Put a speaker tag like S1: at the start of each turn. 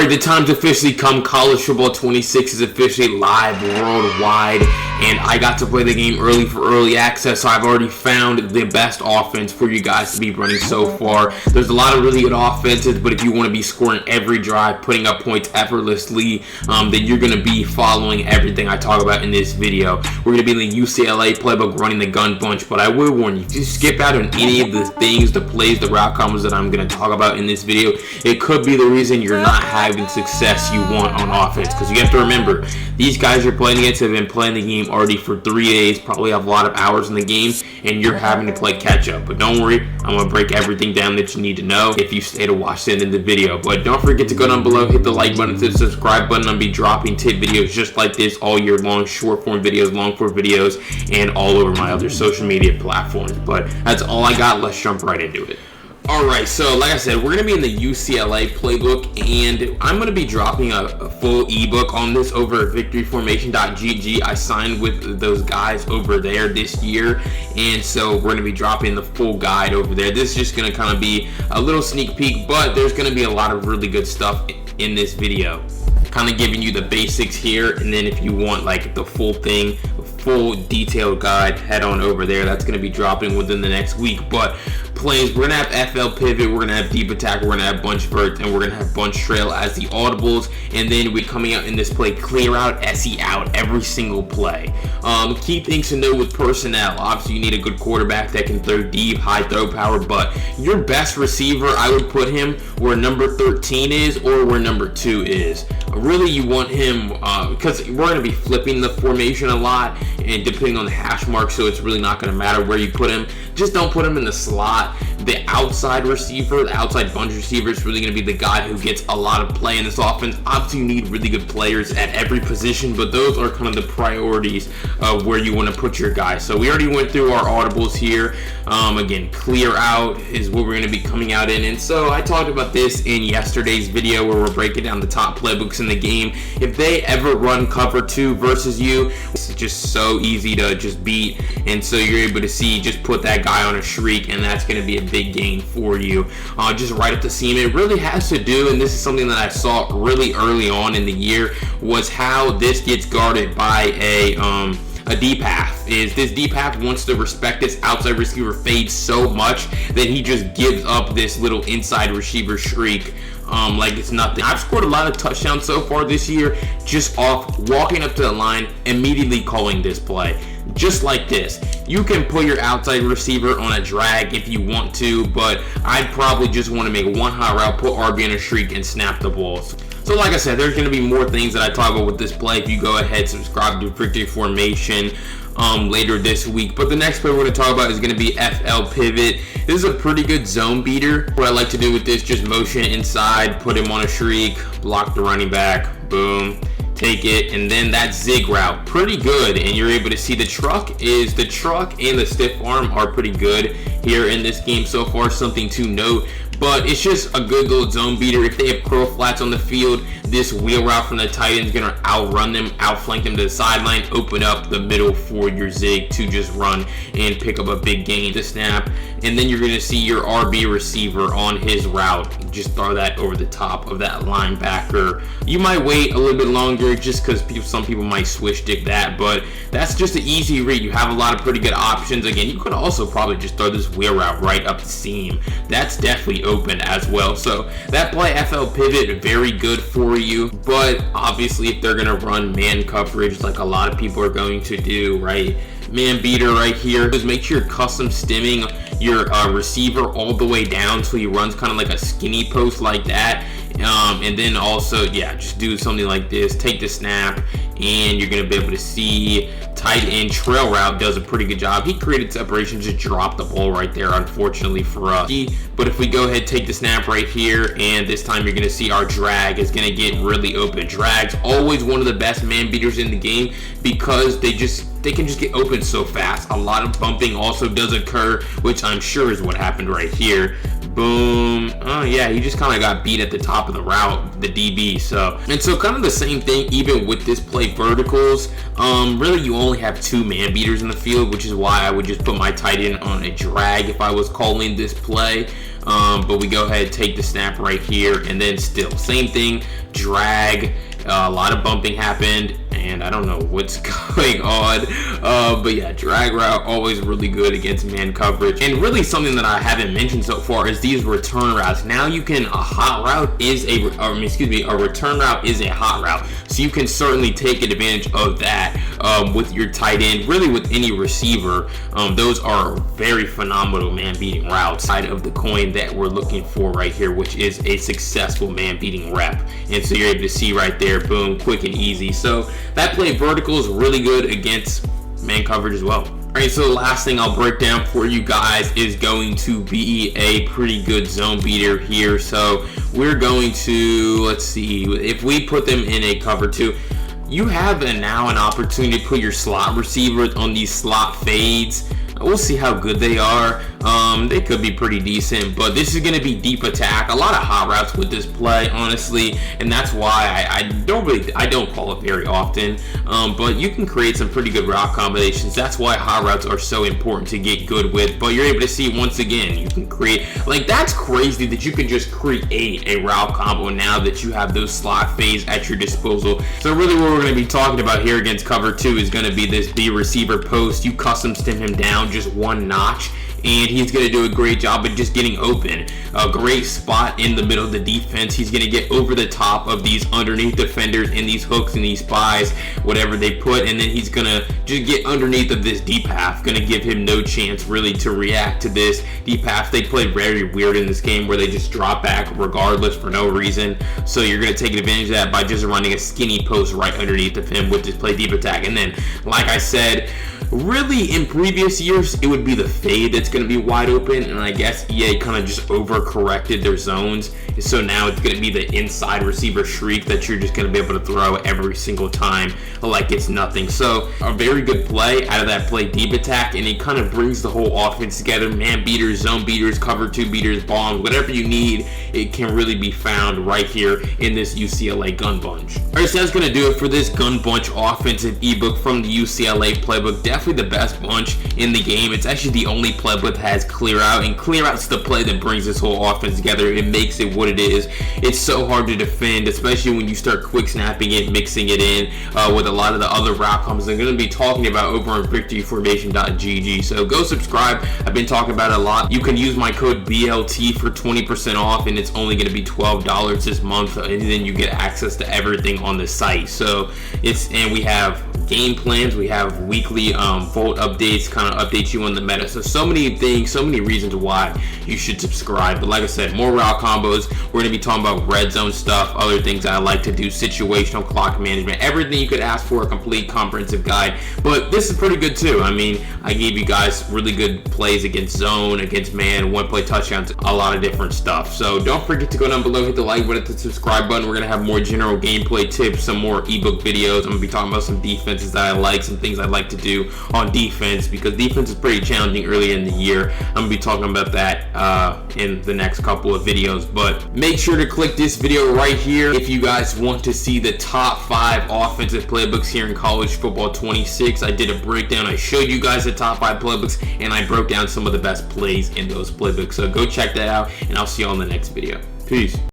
S1: Alright, the time's officially come. College Football 26 is officially live worldwide, and I got to play the game early for early access, so I've already found the best offense for you guys to be running so far. There's a lot of really good offenses, but if you want to be scoring every drive, putting up points effortlessly, then you're going to be following everything I talk about in this video. We're going to be in the UCLA Playbook running the gun bunch, but I will warn you, if you skip out on any of the things, the plays, the route combos that I'm going to talk about in this video, it could be the reason you're not having success you want on offense, because you have to remember, these guys you're playing against have been playing the game already for 3 days, probably have a lot of hours in the game, and you're having to play catch up. But don't worry, I'm going to break everything down that you need to know if you stay to watch the end of the video. But don't forget to go down below, hit the like button, hit the subscribe button. I'll be dropping tip videos just like this all year long, short form videos, long form videos, and all over my other social media platforms. But that's all I got. Let's jump right into it. Alright, so like I said, we're going to be in the UCLA Playbook, and I'm going to be dropping a full ebook on this over at victoryformation.gg. I signed with those guys over there this year, and so we're going to be dropping the full guide over there. This is just going to kind of be a little sneak peek, but there's going to be a lot of really good stuff in this video. Kind of giving you the basics here, and then if you want like the full thing, full detailed guide, head on over there. That's going to be dropping within the next week. But plays, we're going to have FL pivot, we're going to have deep attack, we're going to have bunch vert, and we're going to have bunch trail as the audibles. And then we're coming out in this play, Clearout SE Out every single play. Key things to know with personnel, obviously you need a good quarterback that can throw deep, high throw power, but your best receiver, I would put him where number 13 is or where number 2 is. Really, you want him because we're going to be flipping the formation a lot, and depending on the hash mark, so it's really not going to matter where you put him. Just don't put him in the slot. The outside receiver, the outside bunch receiver, is really going to be the guy who gets a lot of play in this offense. Obviously, you need really good players at every position, but those are kind of the priorities of where you want to put your guys. So we already went through our audibles here. Again, clear out is what we're going to be coming out in, and so I talked about this in yesterday's video where we're breaking down the top playbooks in the game. If they ever run cover 2 versus you, it's just so easy to just beat, and so you're able to see, just put that guy on a shriek, and that's going to be a big gain for you. Just right up the seam. It really has to do, and this is something that I saw really early on in the year, was how this gets guarded by a deep half. Is this deep half wants to respect this outside receiver fade so much that he just gives up this little inside receiver shriek like it's nothing. I've scored a lot of touchdowns so far this year just off walking up to the line, immediately calling this play. Just like this. You can put your outside receiver on a drag if you want to, but I'd probably just want to make one hot route, put RB in a shriek, and snap the balls. So like I said, there's going to be more things that I talk about with this play. If you go ahead, subscribe to Victory Formation later this week. But the next play we're going to talk about is going to be FL pivot. This is a pretty good zone beater. What I like to do with this, just motion inside, put him on a shriek, block the running back, boom, take it, and then that zig route, pretty good. And you're able to see the truck and the stiff arm are pretty good here in this game so far, something to note. But it's just a good little zone beater. If they have curl flats on the field, this wheel route from the tight end is going to outrun them, outflank them to the sideline, open up the middle for your zig to just run and pick up a big gain to snap. And then you're going to see your RB receiver on his route. Just throw that over the top of that linebacker. You might wait a little bit longer just because some people might switch stick that, but that's just an easy read. You have a lot of pretty good options. Again, you could also probably just throw this wheel route right up the seam. That's definitely open as well. So that play, FL pivot, very good for you. But obviously, if they're going to run man coverage like a lot of people are going to do, right? Man beater right here, just make sure you're custom stimming your receiver all the way down so he runs kind of like a skinny post like that. And then also, yeah, just do something like this, take the snap, and you're going to be able to see tight end trail route does a pretty good job. He created separation, just dropped the ball right there, unfortunately for us. But if we go ahead, take the snap right here, and this time you're going to see our drag is going to get really open. Drag's always one of the best man beaters in the game because they can just get open so fast. A lot of bumping also does occur, which I'm sure is what happened right here. Boom. Oh yeah, he just kind of got beat at the top of the route, the DB. So kind of the same thing even with this play verticals. Really you only have 2 man beaters in the field, which is why I would just put my tight end on a drag if I was calling this play. But we go ahead, take the snap right here, and then still same thing, drag. A lot of bumping happened, and I don't know what's going on, but yeah, drag route always really good against man coverage. And really something that I haven't mentioned so far is these return routes. Now you can, a return route is a hot route, so you can certainly take advantage of that with your tight end, really with any receiver. Those are very phenomenal man beating routes. Side of the coin that we're looking for right here, which is a successful man beating rep, and so you're able to see right there, boom, quick and easy. So that play vertical is really good against man coverage as well. All right, so the last thing I'll break down for you guys is going to be a pretty good zone beater here. So we're going to, let's see, if we put them in a cover 2, you have now an opportunity to put your slot receivers on these slot fades. We'll see how good they are. They could be pretty decent, but this is going to be deep attack. A lot of hot routes with this play, honestly, and that's why I don't call it very often. But you can create some pretty good route combinations. That's why hot routes are so important to get good with. But you're able to see, once again, you can create, like, that's crazy that you can just create a route combo now that you have those slot fades at your disposal. So really what we're going to be talking about here against cover 2 is going to be this B receiver post. You custom stem him down just one notch, and he's going to do a great job of just getting open. A great spot in the middle of the defense. He's going to get over the top of these underneath defenders and these hooks and these spies, whatever they put, and then he's going to just get underneath of this deep half. Going to give him no chance really to react to this deep half. They play very weird in this game where they just drop back regardless for no reason. So you're going to take advantage of that by just running a skinny post right underneath of him with this play deep attack. And then, like I said, really in previous years it would be the fade that's going to be wide open, and I guess EA kind of just overcorrected their zones, so now it's going to be the inside receiver shriek that you're just going to be able to throw every single time like it's nothing. So a very good play out of that play deep attack, and it kind of brings the whole offense together. Man beaters, zone beaters, cover 2 beaters, bombs, whatever you need, it can really be found right here in this UCLA gun bunch. Alright, so that's going to do it for this gun bunch offensive ebook from the UCLA Playbook. Definitely the best bunch in the game. It's actually the only playbook that has clear out, and clear out's the play that brings this whole offense together. It makes it what it is. It's so hard to defend, especially when you start quick snapping it, mixing it in with a lot of the other route combos I'm going to be talking about over on victoryformation.gg. So go subscribe. I've been talking about it a lot. You can use my code BLT for 20% off, and it's only going to be $12 this month, and then you get access to everything on the site. So and we have game plans, we have weekly vault updates, kind of update you on the meta. So many things, so many reasons why you should subscribe. But like I said, more route combos. We're going to be talking about red zone stuff, other things I like to do, situational clock management, everything you could ask for, a complete comprehensive guide. But this is pretty good too. I mean, I gave you guys really good plays against zone, against man, one play touchdowns, a lot of different stuff. So don't forget to go down below, hit the like button, hit the subscribe button. We're going to have more general gameplay tips, some more ebook videos. I'm going to be talking about some defenses that I like, some things I like to do on defense, because defense is pretty challenging early in the year. I'm going to be talking about that in the next couple of videos. But make sure to click this video right here if you guys want to see the top 5 offensive playbooks here in college football 26. I did a breakdown. I showed you guys the top 5 playbooks, and I broke down some of the best plays in those playbooks. So go check that out, and I'll see you on the next video. Peace.